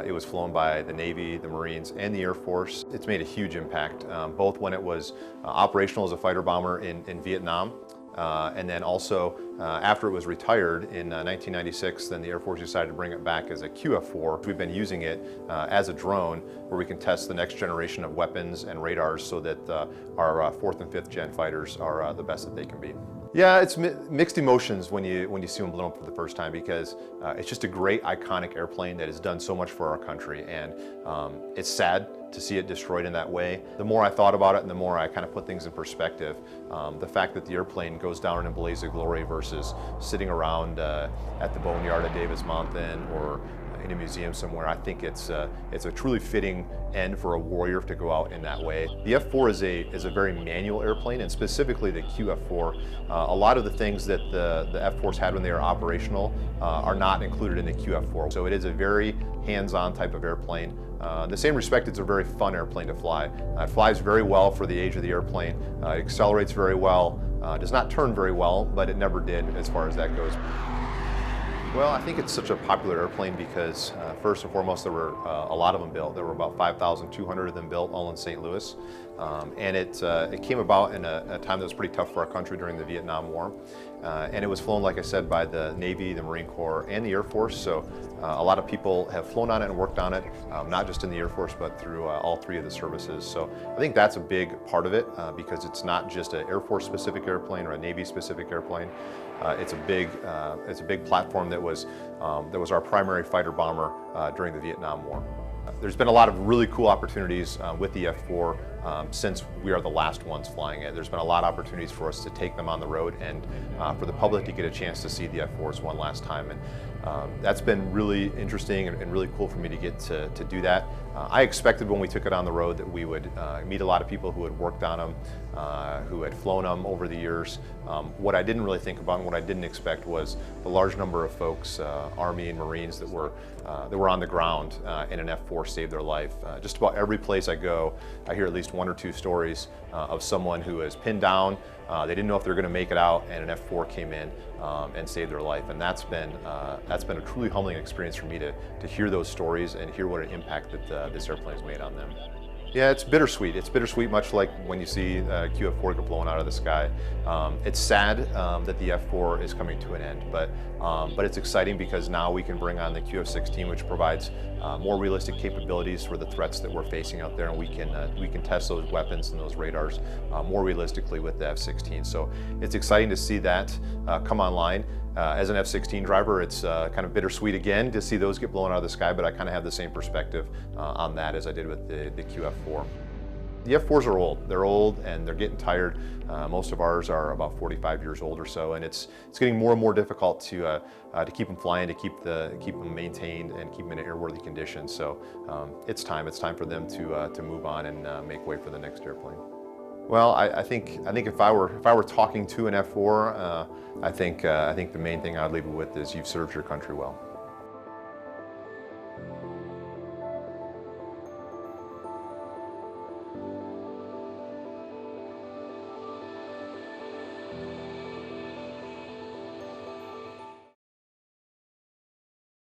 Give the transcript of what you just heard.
It was flown by the Navy, the Marines, and the Air Force. It's made a huge impact, both when it was operational as a fighter bomber in Vietnam, and then also after it was retired in 1996, then the Air Force decided to bring it back as a QF-4. We've been using it as a drone where we can test the next generation of weapons and radars so that our 4th and 5th gen fighters are the best that they can be. Yeah, it's mixed emotions when you see them blown up for the first time, because it's just a great iconic airplane that has done so much for our country, and it's sad to see it destroyed in that way. The more I thought about it and the more I kind of put things in perspective, the fact that the airplane goes down in a blaze of glory versus sitting around at the boneyard at Davis Mountain or in a museum somewhere, I think it's a truly fitting end for a warrior to go out in that way. The F-4 is a very manual airplane, and specifically the QF-4. A lot of the things that the F-4s had when they were operational are not included in the QF-4. So it is a very hands-on type of airplane. In the same respect, it's a very fun airplane to fly. It flies very well for the age of the airplane. It accelerates very well. Does not turn very well, but it never did as far as that goes. Well, I think it's such a popular airplane because first and foremost, there were a lot of them built. There were about 5,200 of them built, all in St. Louis. And it came about in a time that was pretty tough for our country during the Vietnam War. And it was flown, like I said, by the Navy, the Marine Corps, and the Air Force. So a lot of people have flown on it and worked on it, not just in the Air Force, but through all three of the services. So I think that's a big part of it because it's not just an Air Force specific airplane or a Navy specific airplane. It's a big platform that was our primary fighter bomber during the Vietnam War. There's been a lot of really cool opportunities with the F-4 since we are the last ones flying it. There's been a lot of opportunities for us to take them on the road and for the public to get a chance to see the F-4s one last time. And that's been really interesting and really cool for me to get to do that. I expected when we took it on the road that we would meet a lot of people who had worked on them, who had flown them over the years. What I didn't really think about and what I didn't expect was the large number of folks, Army and Marines, that were on the ground in an F-4 saved their life. Just about every place I go, I hear at least one or two stories of someone who is pinned down. They didn't know if they were going to make it out, and an F-4 came in and saved their life. And that's been a truly humbling experience for me to hear those stories and hear what an impact that this airplane has made on them. Yeah, it's bittersweet. It's bittersweet, much like when you see QF-4 get blown out of the sky. It's sad that the F-4 is coming to an end, but it's exciting because now we can bring on the QF-16, which provides more realistic capabilities for the threats that we're facing out there, and we can test those weapons and those radars more realistically with the F-16. So it's exciting to see that come online. As an F-16 driver, it's kind of bittersweet again to see those get blown out of the sky, but I kind of have the same perspective on that as I did with the QF-4. The F-4s are old. They're old and they're getting tired. Most of ours are about 45 years old or so, and it's getting more and more difficult to keep them flying, to keep them maintained and keep them in airworthy conditions. So it's time for them to move on and make way for the next airplane. Well, I think if I were talking to an F-4, I think the main thing I'd leave it with is you've served your country well.